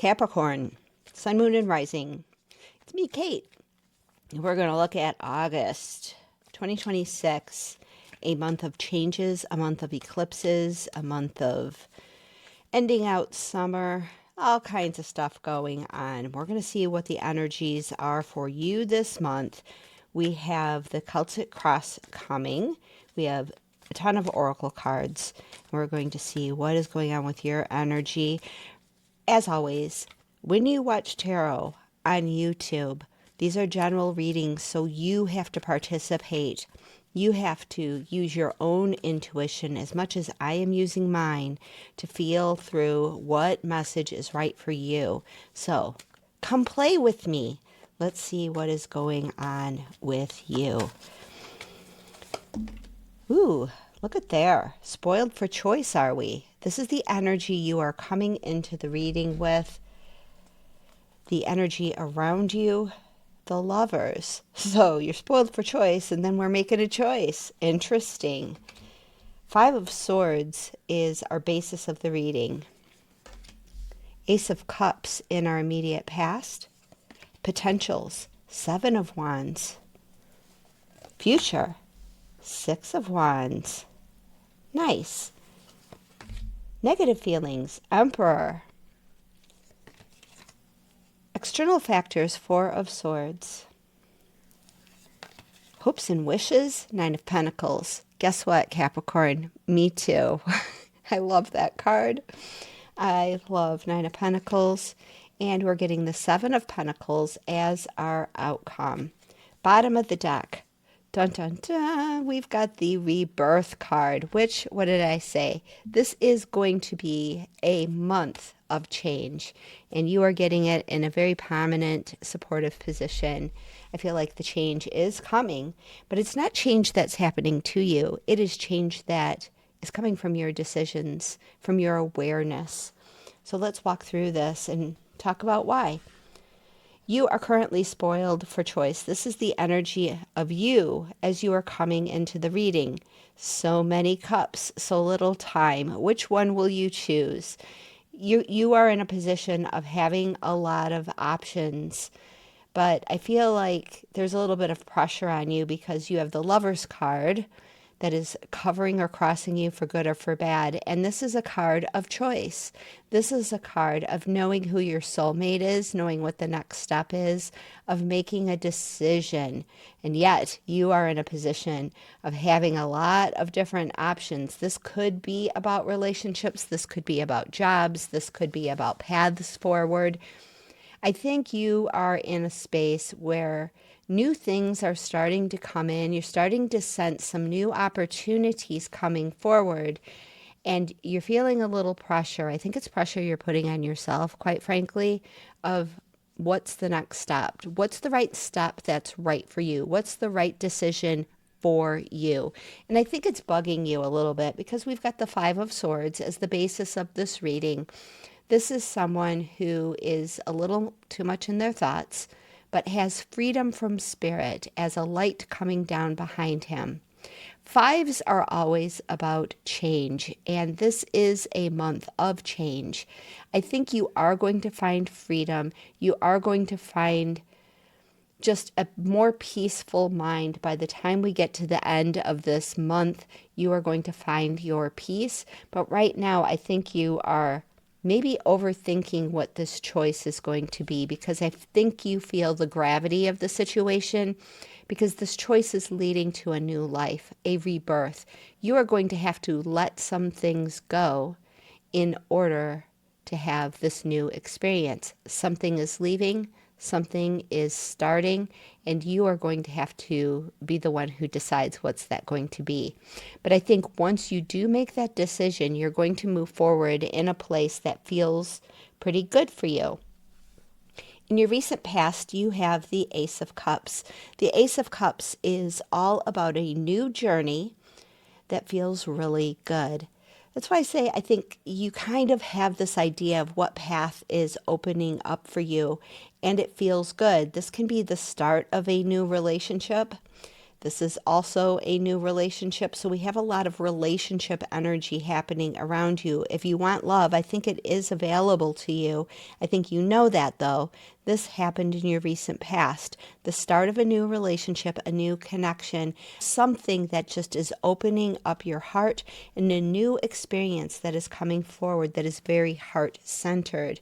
Capricorn, Sun, Moon, and Rising. It's me, Kate. We're going to look at August 2026, a month of changes, a month of eclipses, a month of ending out summer, all kinds of stuff going on. We're going to see what the energies are for you this month. We have the Celtic Cross coming. We have a ton of oracle cards. We're going to see what is going on with your energy. As always, when you watch tarot on YouTube, these are general readings, so you have to participate. You have to use your own intuition as much as I am using mine to feel through what message is right for you. So come play with me. Let's see what is going on with you. Ooh, look at there. Spoiled for choice, are we? This is the energy you are coming into the reading with. The energy around you, the lovers. So you're spoiled for choice, and then we're making a choice. Interesting. 5 of Swords is our basis of the reading. Ace of Cups in our immediate past. Potentials, 7 of Wands. Future, 6 of Wands. Nice. Negative feelings, Emperor. External factors, 4 of Swords. Hopes and wishes, 9 of Pentacles. Guess what, Capricorn? Me too. I love that card. I love 9 of Pentacles. And we're getting the 7 of Pentacles as our outcome. Bottom of the deck. Dun, dun, dun. We've got the Rebirth card, which, what did I say? This is going to be a month of change, and you are getting it in a very prominent, supportive position. I feel like the change is coming, but it's not change that's happening to you. It is change that is coming from your decisions, from your awareness. So let's walk through this and talk about why. You are currently spoiled for choice. This is the energy of you as you are coming into the reading. So many cups, so little time. Which one will you choose? You are in a position of having a lot of options, but I feel like there's a little bit of pressure on you because you have the Lover's card that is covering or crossing you for good or for bad. And this is a card of choice. This is a card of knowing who your soulmate is, knowing what the next step is, of making a decision. And yet you are in a position of having a lot of different options. This could be about relationships. This could be about jobs. This could be about paths forward. I think you are in a space where new things are starting to come in. You're starting to sense some new opportunities coming forward, and you're feeling a little pressure. I think it's pressure you're putting on yourself, quite frankly, of what's the next step? What's the right step that's right for you? What's the right decision for you? And I think it's bugging you a little bit because we've got the 5 of Swords as the basis of this reading. This is someone who is a little too much in their thoughts, but has freedom from spirit as a light coming down behind him. 5s are always about change, and this is a month of change. I think you are going to find freedom. You are going to find just a more peaceful mind. By the time we get to the end of this month, you are going to find your peace. But right now, I think you are maybe overthinking what this choice is going to be, because I think you feel the gravity of the situation, because this choice is leading to a new life, a rebirth. You are going to have to let some things go in order to have this new experience. Something is leaving, something is starting, and you are going to have to be the one who decides what's that going to be. But I think once you do make that decision, you're going to move forward in a place that feels pretty good for you. In your recent past, you have the Ace of Cups. The Ace of Cups is all about a new journey that feels really good. That's why I say I think you kind of have this idea of what path is opening up for you, and it feels good. This can be the start of a new relationship. This is also a new relationship. So we have a lot of relationship energy happening around you. If you want love, I think it is available to you. I think you know that though. This happened in your recent past. The start of a new relationship, a new connection, something that just is opening up your heart, and a new experience that is coming forward that is very heart-centered.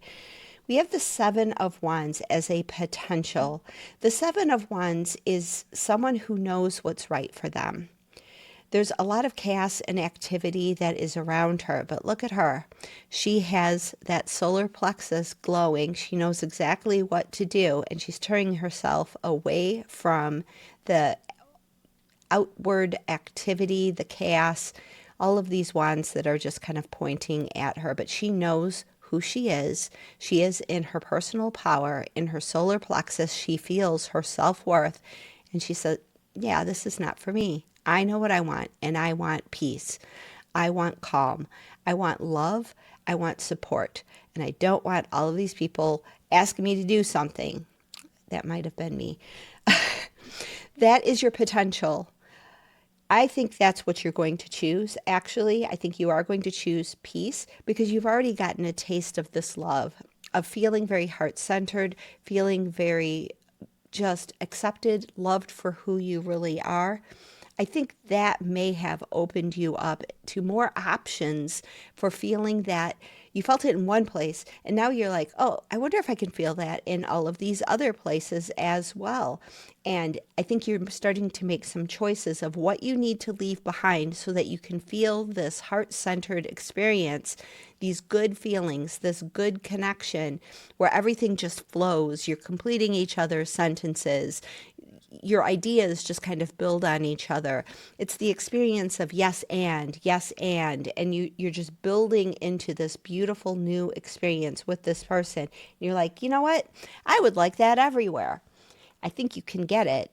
We have the Seven of Wands as a potential. The Seven of Wands is someone who knows what's right for them. There's a lot of chaos and activity that is around her, but look at her. She has that solar plexus glowing. She knows exactly what to do, and she's turning herself away from the outward activity, the chaos, all of these wands that are just kind of pointing at her. But she knows who she is. She is in her personal power, in her solar plexus. She feels her self-worth. And she said, yeah, this is not for me. I know what I want, and I want peace. I want calm. I want love. I want support. And I don't want all of these people asking me to do something. That might have been me. That is your potential. I think that's what you're going to choose. Actually, I think you are going to choose peace because you've already gotten a taste of this love, of feeling very heart-centered, feeling very just accepted, loved for who you really are. I think that may have opened you up to more options for feeling that you felt it in one place. And now you're like, oh, I wonder if I can feel that in all of these other places as well. And I think you're starting to make some choices of what you need to leave behind so that you can feel this heart-centered experience, these good feelings, this good connection where everything just flows. You're completing each other's sentences. Your ideas just kind of build on each other. It's the experience of yes, and you're just building into this beautiful new experience with this person. And you're like, you know what? I would like that everywhere. I think you can get it.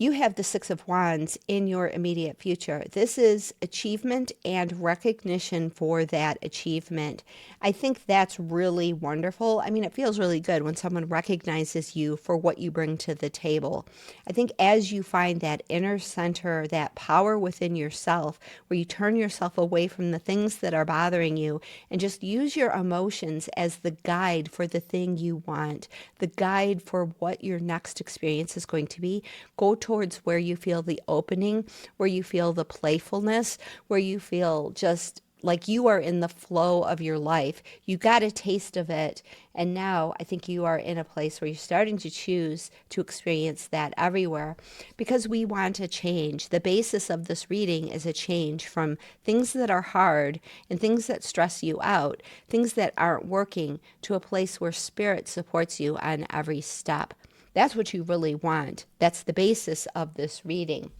You have the Six of Wands in your immediate future. This is achievement and recognition for that achievement. I think that's really wonderful. I mean, it feels really good when someone recognizes you for what you bring to the table. I think as you find that inner center, that power within yourself, where you turn yourself away from the things that are bothering you and just use your emotions as the guide for the thing you want, the guide for what your next experience is going to be, go towards where you feel the opening, where you feel the playfulness, where you feel just like you are in the flow of your life. You got a taste of it. And now I think you are in a place where you're starting to choose to experience that everywhere because we want a change. The basis of this reading is a change from things that are hard and things that stress you out, things that aren't working, to a place where spirit supports you on every step. That's what you really want. That's the basis of this reading.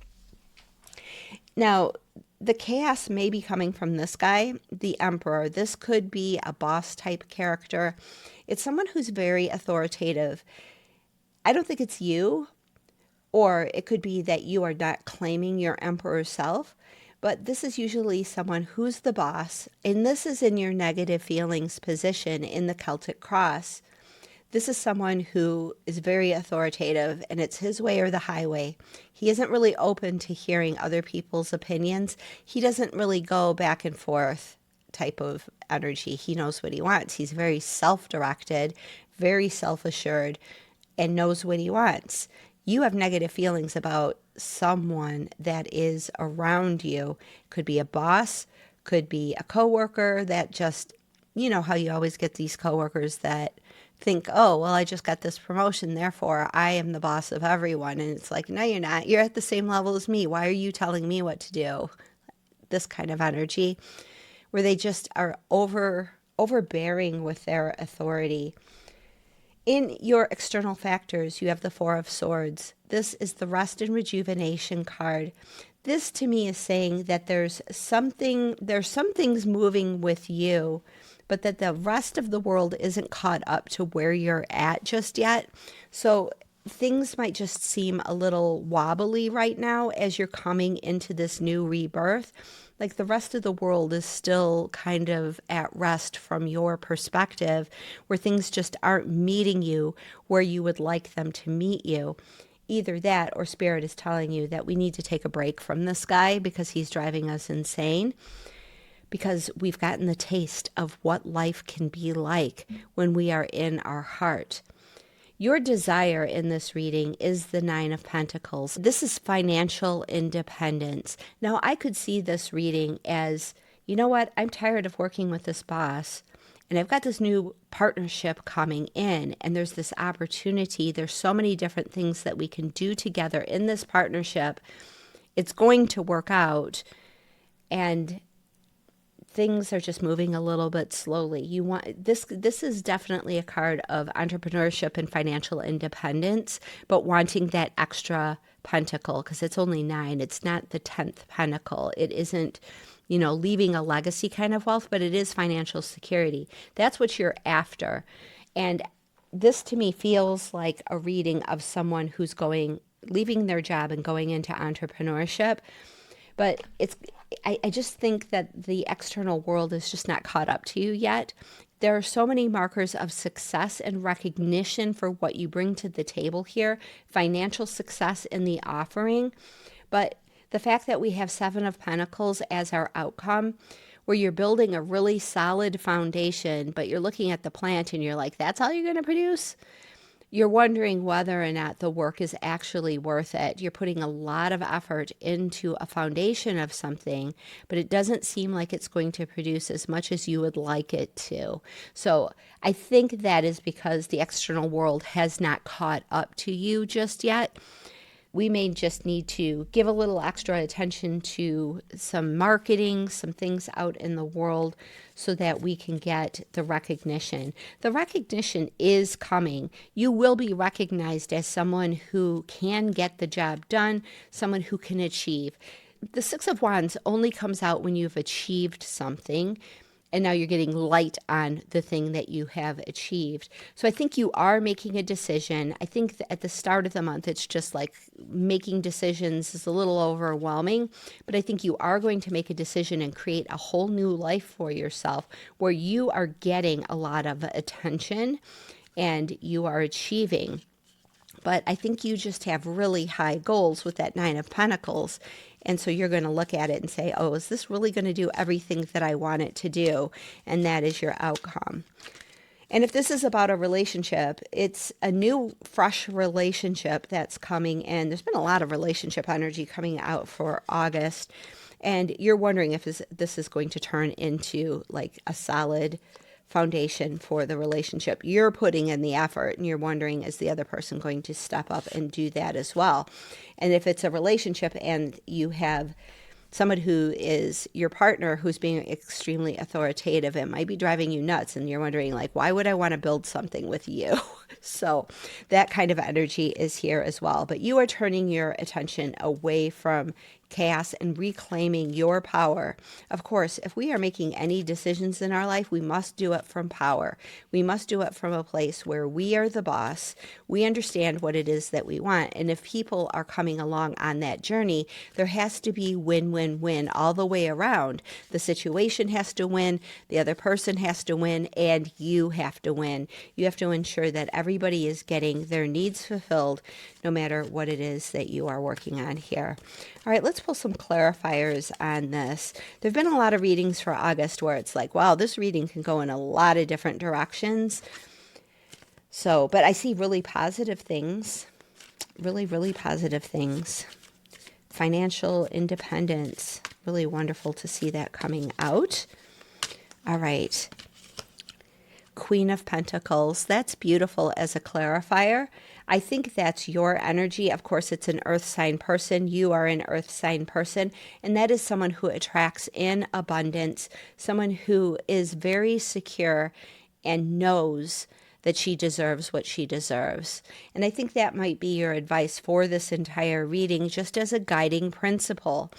Now, the chaos may be coming from this guy, the Emperor. This could be a boss type character. It's someone who's very authoritative. I don't think it's you, or it could be that you are not claiming your Emperor self, but this is usually someone who's the boss, and this is in your negative feelings position in the Celtic cross. This is someone who is very authoritative, and it's his way or the highway. He isn't really open to hearing other people's opinions. He doesn't really go back and forth type of energy. He knows what he wants. He's very self-directed, very self-assured, and knows what he wants. You have negative feelings about someone that is around you. Could be a boss, could be a coworker that just, you know how you always get these coworkers that think, oh, well, I just got this promotion, therefore I am the boss of everyone. And it's like, no, you're not. You're at the same level as me. Why are you telling me what to do? This kind of energy where they just are overbearing with their authority. In your external factors, you have the Four of Swords. This is the rest and rejuvenation card. This to me is saying that there's some things moving with you, but that the rest of the world isn't caught up to where you're at just yet. So things might just seem a little wobbly right now as you're coming into this new rebirth. Like the rest of the world is still kind of at rest from your perspective, where things just aren't meeting you where you would like them to meet you. either that or Spirit is telling you that we need to take a break from this guy because he's driving us insane, because we've gotten the taste of what life can be like when we are in our heart. Your desire in this reading is the Nine of Pentacles. This is financial independence. Now, I could see this reading as, you know what, I'm tired of working with this boss, and I've got this new partnership coming in, and there's this opportunity. There's so many different things that we can do together in this partnership. It's going to work out, and things are just moving a little bit slowly. You want this is definitely a card of entrepreneurship and financial independence, but wanting that extra pentacle, because it's only 9. It's not the 10th pentacle. It isn't, leaving a legacy kind of wealth, but it is financial security. That's what you're after. And this to me feels like a reading of someone who's leaving their job and going into entrepreneurship. But I just think that the external world is just not caught up to you yet. There are so many markers of success and recognition for what you bring to the table here, financial success in the offering. But the fact that we have 7 of Pentacles as our outcome, where you're building a really solid foundation, but you're looking at the plant and you're like, that's all you're going to produce? You're wondering whether or not the work is actually worth it. You're putting a lot of effort into a foundation of something, but it doesn't seem like it's going to produce as much as you would like it to. So I think that is because the external world has not caught up to you just yet. We may just need to give a little extra attention to some marketing, some things out in the world so that we can get the recognition. The recognition is coming. You will be recognized as someone who can get the job done, someone who can achieve. The 6 of Wands only comes out when you've achieved something, and now you're getting light on the thing that you have achieved. So I think you are making a decision. I think that at the start of the month, it's just like making decisions is a little overwhelming, but I think you are going to make a decision and create a whole new life for yourself where you are getting a lot of attention and you are achieving. But I think you just have really high goals with that 9 of Pentacles. And so you're going to look at it and say, oh, is this really going to do everything that I want it to do? And that is your outcome. And if this is about a relationship, it's a new, fresh relationship that's coming in. There's been a lot of relationship energy coming out for August. And you're wondering if this is going to turn into like a solid foundation for the relationship. You're putting in the effort and you're wondering, is the other person going to step up and do that as well? And if it's a relationship and you have someone who is your partner who's being extremely authoritative, it might be driving you nuts and you're wondering, like, why would I want to build something with you? So that kind of energy is here as well. But you are turning your attention away from chaos and reclaiming your power. Of course, if we are making any decisions in our life, we must do it from power. We must do it from a place where we are the boss. We understand what it is that we want. And if people are coming along on that journey, there has to be win-win-win all the way around. The situation has to win, the other person has to win, and you have to win. You have to ensure that everybody is getting their needs fulfilled, no matter what it is that you are working on here. All right, let's pull some clarifiers on this. There have been a lot of readings for August where it's like, wow, this reading can go in a lot of different directions. So, but I see really positive things, really, really positive things. Financial independence, really wonderful to see that coming out. All right. Queen of Pentacles, that's beautiful as a clarifier. I think that's your energy. Of course, it's an earth sign person. You are an earth sign person, and that is someone who attracts in abundance, someone who is very secure and knows that she deserves what she deserves. And I think that might be your advice for this entire reading, just as a guiding principle.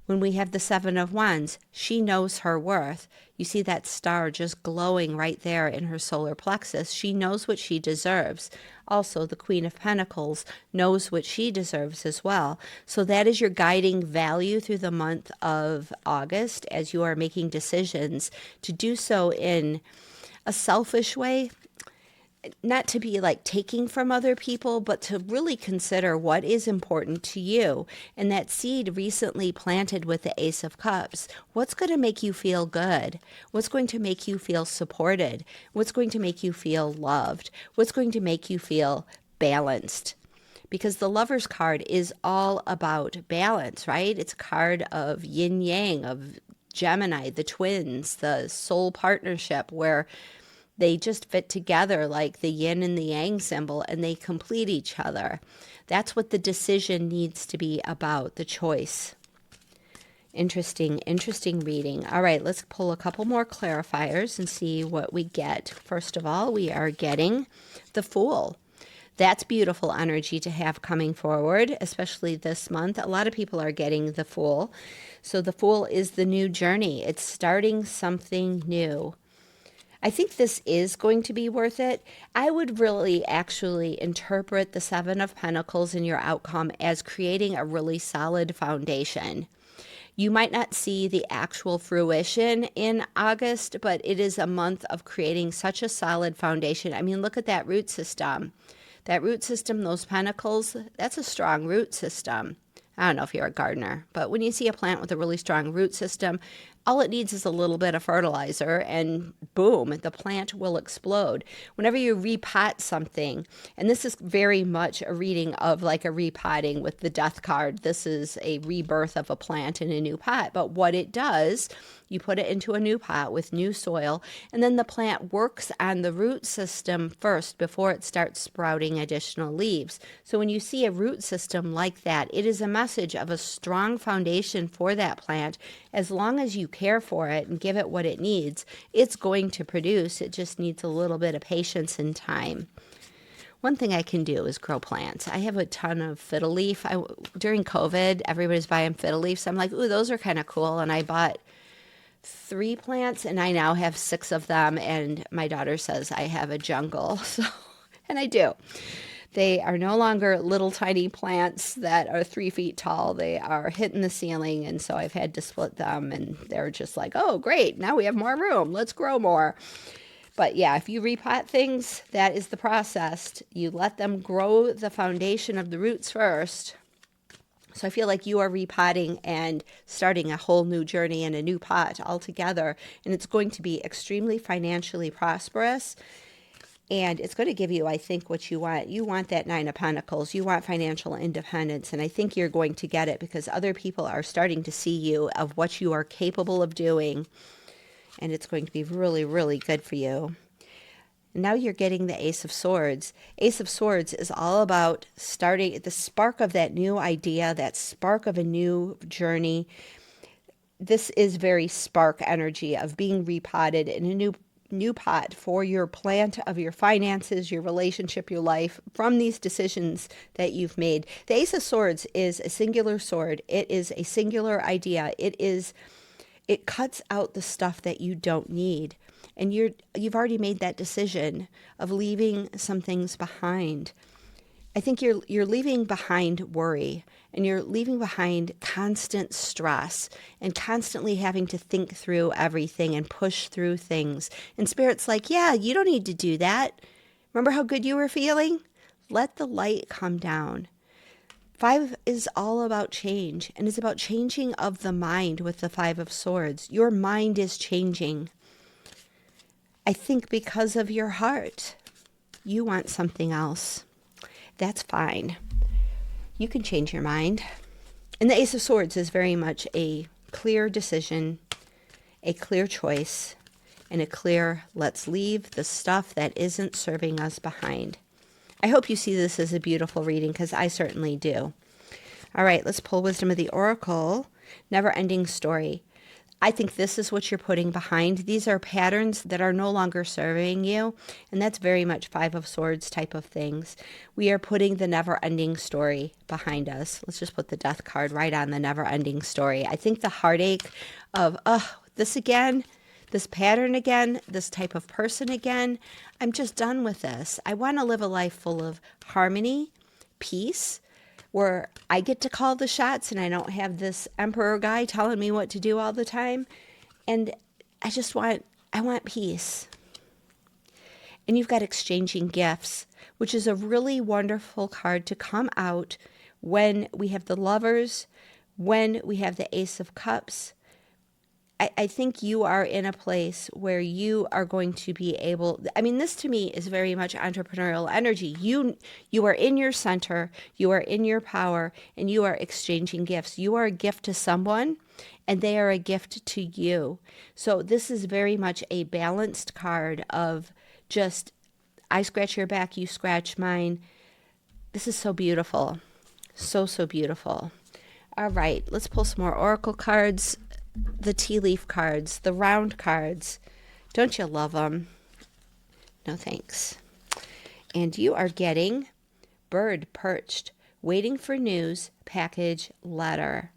When we have the 7 of Wands, she knows her worth. You see that star just glowing right there in her solar plexus. She knows what she deserves. Also, the Queen of Pentacles knows what she deserves as well. So that is your guiding value through the month of August as you are making decisions to do so in a selfish way. not to be like taking from other people, but to really consider what is important to you. And that seed recently planted with the Ace of Cups, what's going to make you feel good? What's going to make you feel supported? What's going to make you feel loved? What's going to make you feel balanced? Because the Lover's card is all about balance, right? It's a card of yin yang, of Gemini, the twins, the soul partnership, where they just fit together like the yin and the yang symbol, and they complete each other. That's what the decision needs to be about, the choice. Interesting reading. All right, let's pull a couple more clarifiers and see what we get. First of all, we are getting the Fool. That's beautiful energy to have coming forward, especially this month. A lot of people are getting the Fool. So the Fool is the new journey. It's starting something new. I think this is going to be worth it. I would really actually interpret the Seven of Pentacles in your outcome as creating a really solid foundation. You might not see the actual fruition in August, but it is a month of creating such a solid foundation. I mean, look at that root system. That root system, those pentacles, that's a strong root system. I don't know if you're a gardener, but when you see a plant with a really strong root system, all it needs is a little bit of fertilizer and boom, the plant will explode. Whenever you repot something, and this is very much a reading of like a repotting with the Death card. This is a rebirth of a plant in a new pot. But what it does, you put it into a new pot with new soil, and then the plant works on the root system first before it starts sprouting additional leaves. So when you see a root system like that, it is a message of a strong foundation for that plant. As long as you care for it and give it what it needs, it's going to produce. It just needs a little bit of patience and time. One thing I can do is grow plants. I have a ton of fiddle leaf. During COVID, everybody's buying fiddle leaves. I'm like, ooh, those are kind of cool. And I bought 3 plants, and I now have 6 of them. And my daughter says I have a jungle. So, and I do. They are no longer little tiny plants that are 3 feet tall. They are hitting the ceiling, and so I've had to split them, and they're just like, oh, great, now we have more room. Let's grow more. But yeah, if you repot things, that is the process. You let them grow the foundation of the roots first. So I feel like you are repotting and starting a whole new journey in a new pot altogether, and it's going to be extremely financially prosperous. And it's going to give you, I think, what you want. You want that 9 of Pentacles. You want financial independence. And I think you're going to get it because other people are starting to see you of what you are capable of doing. And it's going to be really, really good for you. Now you're getting the Ace of Swords. Ace of Swords is all about starting the spark of that new idea, that spark of a new journey. This is very spark energy of being repotted in a new pot for your plant of your finances, your relationship, your life, from these decisions that you've made. The Ace of Swords is a singular sword. It is a singular idea. It cuts out the stuff that you don't need. And you've already made that decision of leaving some things behind. I think you're leaving behind worry, and you're leaving behind constant stress and constantly having to think through everything and push through things. And Spirit's like, yeah, you don't need to do that. Remember how good you were feeling? Let the light come down. 5 is all about change, and it's about changing of the mind with the 5 of Swords. Your mind is changing. I think because of your heart, you want something else. That's fine. You can change your mind. And the Ace of Swords is very much a clear decision, a clear choice, and a clear let's leave the stuff that isn't serving us behind. I hope you see this as a beautiful reading because I certainly do. All right, let's pull Wisdom of the Oracle. Never-ending story. I think this is what you're putting behind. These are patterns that are no longer serving you, and that's very much 5 of Swords type of things. We are putting the never-ending story behind us. Let's just put the Death card right on the never-ending story. I think the heartache of, this again, this pattern again, this type of person again, I'm just done with this. I want to live a life full of harmony, peace, where I get to call the shots and I don't have this emperor guy telling me what to do all the time. And I want peace. And you've got exchanging gifts, which is a really wonderful card to come out when we have the Lovers, when we have the Ace of Cups. I think you are in a place where you are going to be able, I mean, this to me is very much entrepreneurial energy. You are in your center, you are in your power, and you are exchanging gifts. You are a gift to someone, and they are a gift to you. So this is very much a balanced card of just, I scratch your back, you scratch mine. This is so beautiful. So, so beautiful. All right, let's pull some more oracle cards. The tea leaf cards, the round cards. Don't you love them? No thanks. And you are getting bird perched, waiting for news, package, letter.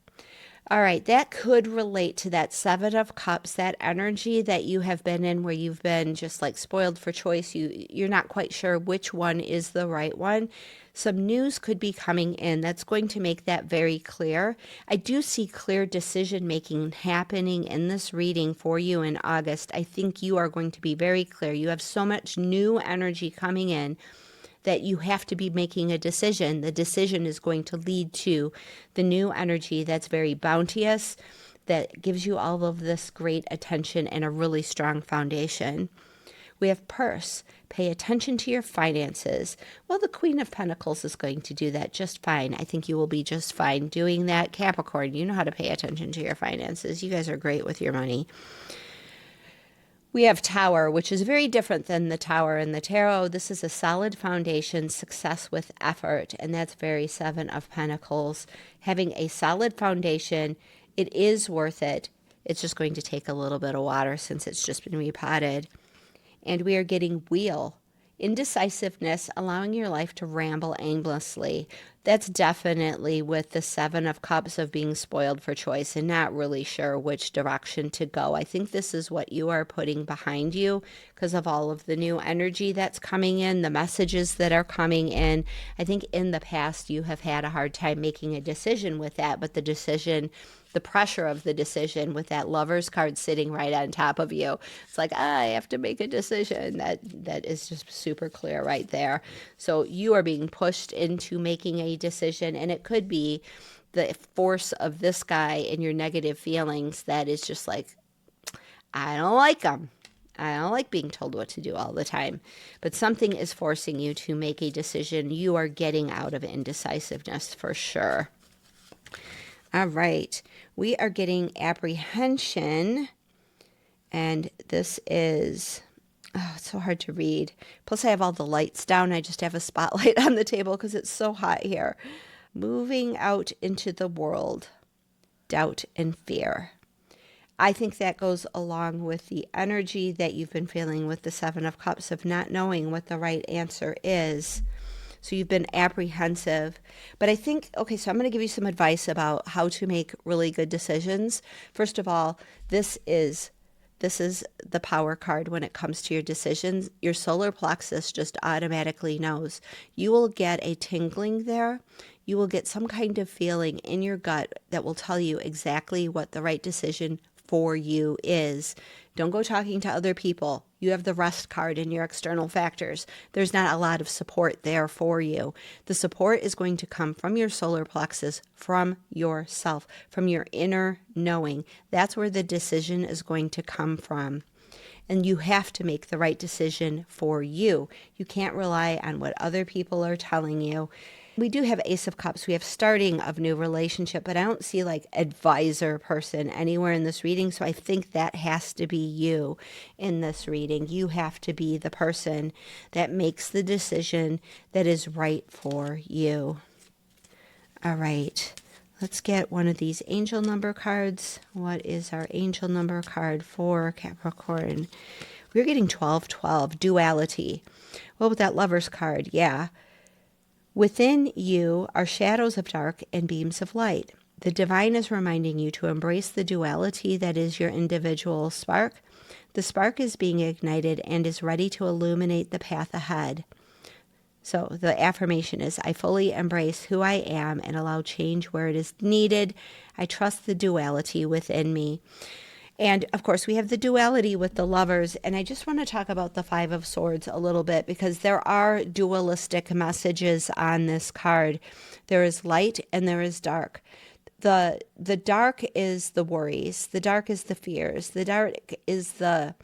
All right, that could relate to that Seven of Cups, that energy that you have been in where you've been just like spoiled for choice. You're not quite sure which one is the right one. Some news could be coming in that's going to make that very clear. I do see clear decision making happening in this reading for you in August. I think you are going to be very clear. You have so much new energy coming in that you have to be making a decision. The decision is going to lead to the new energy that's very bounteous, that gives you all of this great attention and a really strong foundation. We have purse. Pay attention to your finances. Well, the Queen of Pentacles is going to do that just fine. I think you will be just fine doing that. Capricorn, you know how to pay attention to your finances. You guys are great with your money. We have Tower, which is very different than the Tower in the Tarot. This is a solid foundation, success with effort, and that's very Seven of Pentacles. Having a solid foundation, it is worth it. It's just going to take a little bit of water since it's just been repotted. And we are getting Wheel. Indecisiveness, allowing your life to ramble aimlessly. That's definitely with the Seven of Cups of being spoiled for choice and not really sure which direction to go. I think this is what you are putting behind you because of all of the new energy that's coming in, the messages that are coming in. I think in the past you have had a hard time making a decision with that, but the pressure of the decision with that Lover's card sitting right on top of you. It's like, I have to make a decision. That is just super clear right there. So you are being pushed into making a decision, and it could be the force of this guy and your negative feelings that is just like, I don't like him. I don't like being told what to do all the time. But something is forcing you to make a decision. You are getting out of indecisiveness for sure. All right, we are getting apprehension, and this is, it's so hard to read. Plus I have all the lights down. I just have a spotlight on the table because it's so hot here. Moving out into the world, doubt and fear. I think that goes along with the energy that you've been feeling with the Seven of Cups of not knowing what the right answer is. So you've been apprehensive. But I think, okay, so I'm going to give you some advice about how to make really good decisions. First of all, this is the power card when it comes to your decisions. Your solar plexus just automatically knows. You will get a tingling there. You will get some kind of feeling in your gut that will tell you exactly what the right decision for you is. Don't go talking to other people. You have the rest card in your external factors. There's not a lot of support there for you. The support is going to come from your solar plexus, from yourself, from your inner knowing. That's where the decision is going to come from. And you have to make the right decision for you. You can't rely on what other people are telling you. We do have Ace of Cups. We have starting of new relationship, but I don't see like advisor person anywhere in this reading. So I think that has to be you in this reading. You have to be the person that makes the decision that is right for you. All right. Let's get one of these angel number cards. What is our angel number card for Capricorn? We're getting 1212, duality. Well, with that Lover's card, yeah. Within you are shadows of dark and beams of light. The divine is reminding you to embrace the duality that is your individual spark. The spark is being ignited and is ready to illuminate the path ahead. So the affirmation is, I fully embrace who I am and allow change where it is needed. I trust the duality within me. And of course, we have the duality with the lovers. And I just want to talk about the Five of Swords a little bit because there are dualistic messages on this card. There is light and there is dark. The dark is the worries. The dark is the fears. The dark is the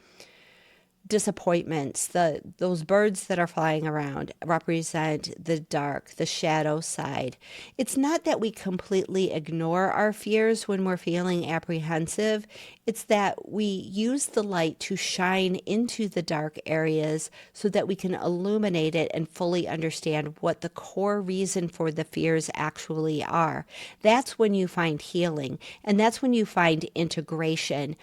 disappointments. Those birds that are flying around represent the dark, the shadow side. It's not that we completely ignore our fears when we're feeling apprehensive. It's that we use the light to shine into the dark areas so that we can illuminate it and fully understand what the core reason for the fears actually are. That's when you find healing, and that's when you find integration.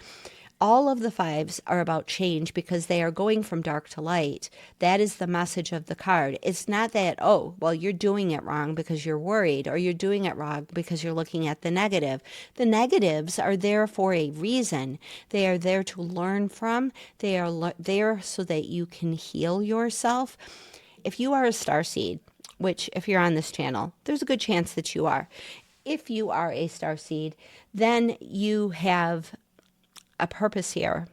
All of the fives are about change because they are going from dark to light. That is the message of the card. It's not that, oh, well, you're doing it wrong because you're worried, or you're doing it wrong because you're looking at the negative. The negatives are there for a reason. They are there to learn from. They are there so that you can heal yourself. If you are a starseed, which if you're on this channel, there's a good chance that you are. If you are a starseed, then you have a purpose here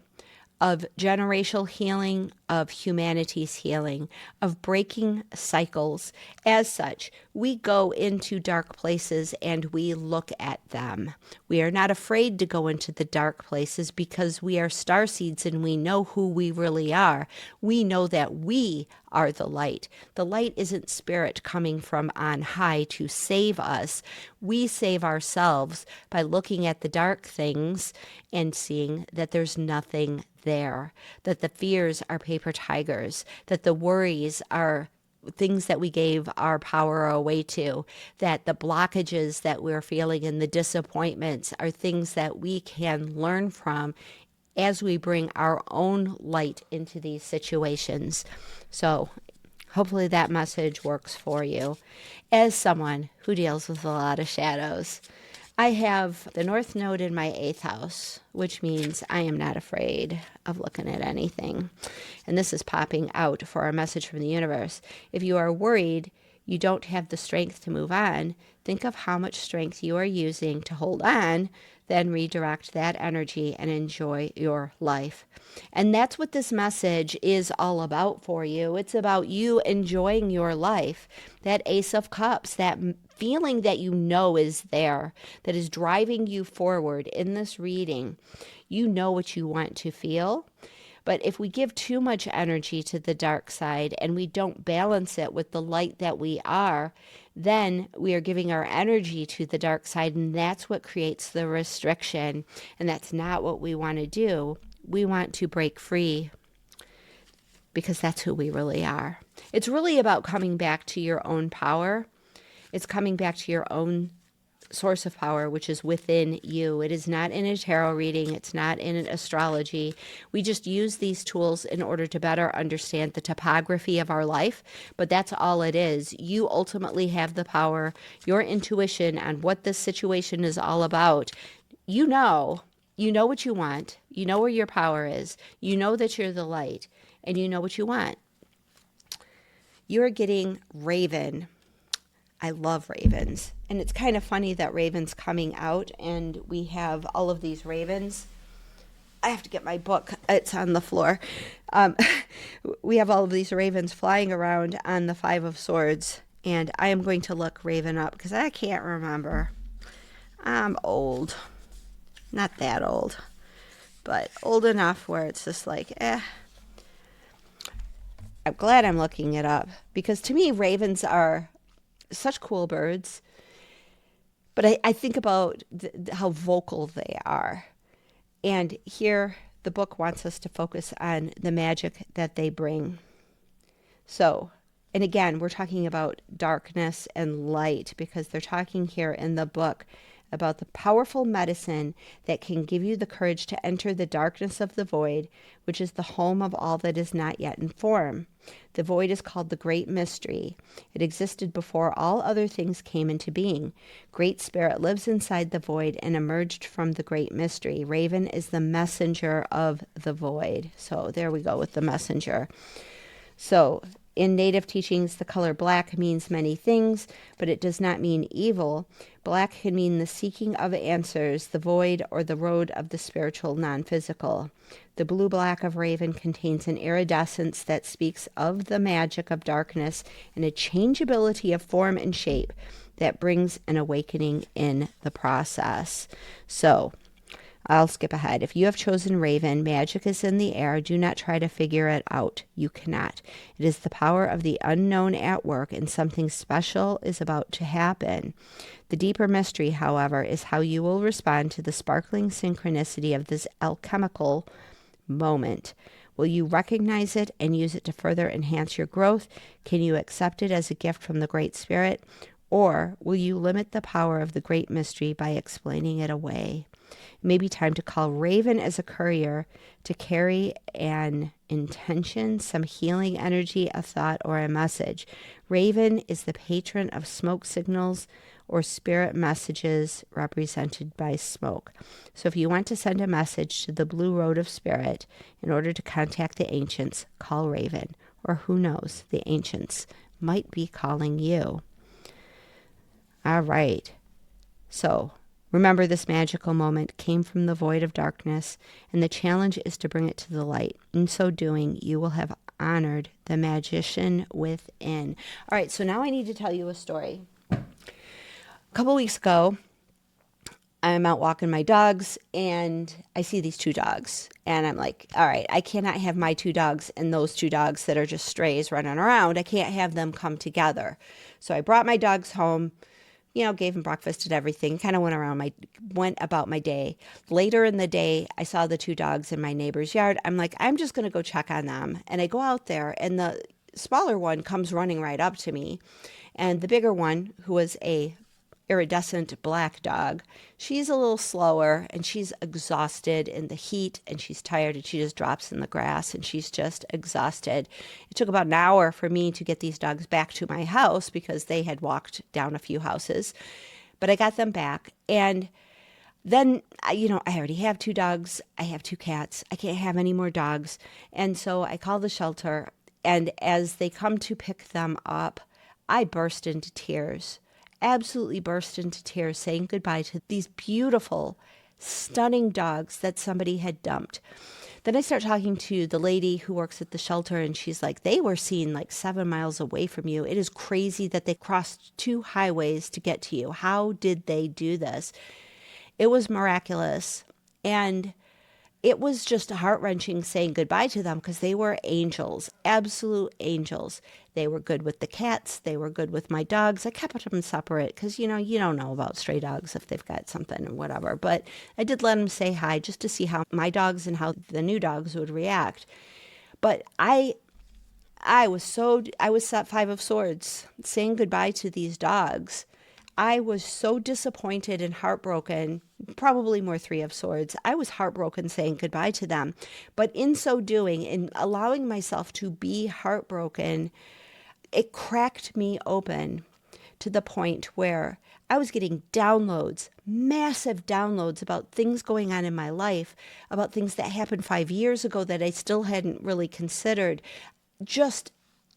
of generational healing, of humanity's healing, of breaking cycles. As such, we go into dark places and we look at them. We are not afraid to go into the dark places because we are starseeds and we know who we really are. We know that we are the light. The light isn't spirit coming from on high to save us. We save ourselves by looking at the dark things and seeing that there's nothing there, that the fears are paper tigers, that the worries are things that we gave our power away to, that the blockages that we're feeling and the disappointments are things that we can learn from as we bring our own light into these situations. So hopefully that message works for you. As someone who deals with a lot of shadows, I have the North Node in my 8th house, which means I am not afraid of looking at anything. And this is popping out for our message from the universe. If you are worried you don't have the strength to move on, think of how much strength you are using to hold on, then redirect that energy and enjoy your life. And that's what this message is all about for you. It's about you enjoying your life. That Ace of Cups, that feeling that you know is there, that is driving you forward in this reading. You know what you want to feel. But if we give too much energy to the dark side and we don't balance it with the light that we are, then we are giving our energy to the dark side, and that's what creates the restriction. And that's not what we want to do. We want to break free because that's who we really are. It's really about coming back to your own power. It's coming back to your own source of power, which is within you. It is not in a tarot reading. It's not in an astrology. We just use these tools in order to better understand the topography of our life, but that's all it is. You ultimately have the power, your intuition on what this situation is all about. You know what you want. You know where your power is. You know that you're the light, and you know what you want. You're getting Raven. I love ravens. And it's kind of funny that Raven's coming out and we have all of these ravens. I have to get my book. It's on the floor. We have all of these ravens flying around on the Five of Swords. And I am going to look Raven up because I can't remember. I'm old. Not that old. But old enough where it's just like, I'm glad I'm looking it up. Because to me, ravens are such cool birds, but I think about how vocal they are. And here the book wants us to focus on the magic that they bring. So, and again, we're talking about darkness and light because they're talking here in the book about the powerful medicine that can give you the courage to enter the darkness of the void, which is the home of all that is not yet in form. The void is called the Great Mystery. It existed before all other things came into being. Great Spirit lives inside the void and emerged from the Great Mystery. Raven is the messenger of the void. So there we go with the messenger. So In native teachings, the color black means many things, but it does not mean evil. Black can mean the seeking of answers, the void, or the road of the spiritual non-physical. The blue-black of raven contains an iridescence that speaks of the magic of darkness and a changeability of form and shape that brings an awakening in the process. So, I'll skip ahead. If you have chosen Raven, magic is in the air. Do not try to figure it out. You cannot. It is the power of the unknown at work, and something special is about to happen. The deeper mystery, however, is how you will respond to the sparkling synchronicity of this alchemical moment. Will you recognize it and use it to further enhance your growth? Can you accept it as a gift from the Great Spirit? Or will you limit the power of the great mystery by explaining it away? It may be time to call Raven as a courier to carry an intention, some healing energy, a thought, or a message. Raven is the patron of smoke signals or spirit messages represented by smoke. So if you want to send a message to the Blue Road of Spirit in order to contact the ancients, call Raven. Or who knows, the ancients might be calling you. All right. So remember, this magical moment came from the void of darkness, and the challenge is to bring it to the light. In so doing, you will have honored the magician within. All right, so now I need to tell you a story. A couple weeks ago, I'm out walking my dogs, and I see these two dogs. And I'm like, all right, I cannot have my two dogs and those two dogs that are just strays running around. I can't have them come together. So I brought my dogs home, gave them breakfast and everything, kind of went about my day. Later in the day, I saw the two dogs in my neighbor's yard. I'm like, I'm just going to go check on them. And I go out there, and the smaller one comes running right up to me. And the bigger one, who was a iridescent black dog, she's a little slower, and she's exhausted in the heat, and she's tired, and she just drops in the grass, and she's just exhausted. It took about an hour for me to get these dogs back to my house because they had walked down a few houses, but I got them back. And then, I already have two dogs. I have two cats. I can't have any more dogs. And so I call the shelter, and as they come to pick them up, I burst into tears. Absolutely burst into tears, saying goodbye to these beautiful, stunning dogs that somebody had dumped. Then I start talking to the lady who works at the shelter, and she's like, they were seen like 7 miles away from you. It is crazy that they crossed 2 highways to get to you. How did they do this? It was miraculous. And it was just heart-wrenching saying goodbye to them because they were angels, absolute angels. They were good with the cats. They were good with my dogs. I kept them separate because, you don't know about stray dogs if they've got something or whatever. But I did let them say hi just to see how my dogs and how the new dogs would react. But I was set 5 of swords saying goodbye to these dogs. I was so disappointed and heartbroken, probably more 3 of swords. I was heartbroken saying goodbye to them. But in so doing, in allowing myself to be heartbroken, it cracked me open to the point where I was getting downloads, massive downloads about things going on in my life, about things that happened 5 years ago that I still hadn't really considered.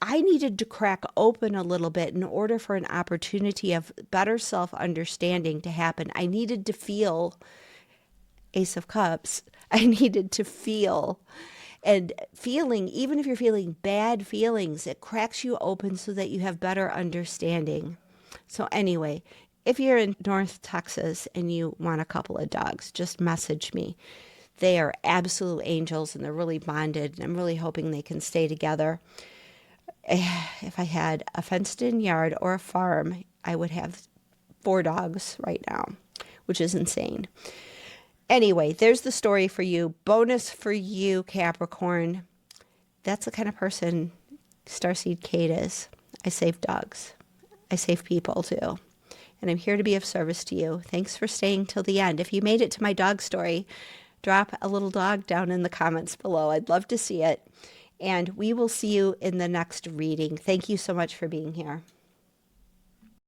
I needed to crack open a little bit in order for an opportunity of better self-understanding to happen. I needed to feel Ace of Cups. I needed to feel. And feeling, even if you're feeling bad feelings, it cracks you open so that you have better understanding. So anyway, if you're in North Texas and you want a couple of dogs, just message me. They are absolute angels, and they're really bonded, and I'm really hoping they can stay together. If I had a fenced-in yard or a farm, I would have 4 dogs right now, which is insane. Anyway, there's the story for you. Bonus for you, Capricorn. That's the kind of person Starseed Kate is. I save dogs. I save people too. And I'm here to be of service to you. Thanks for staying till the end. If you made it to my dog story, drop a little dog down in the comments below. I'd love to see it. And we will see you in the next reading. Thank you so much for being here.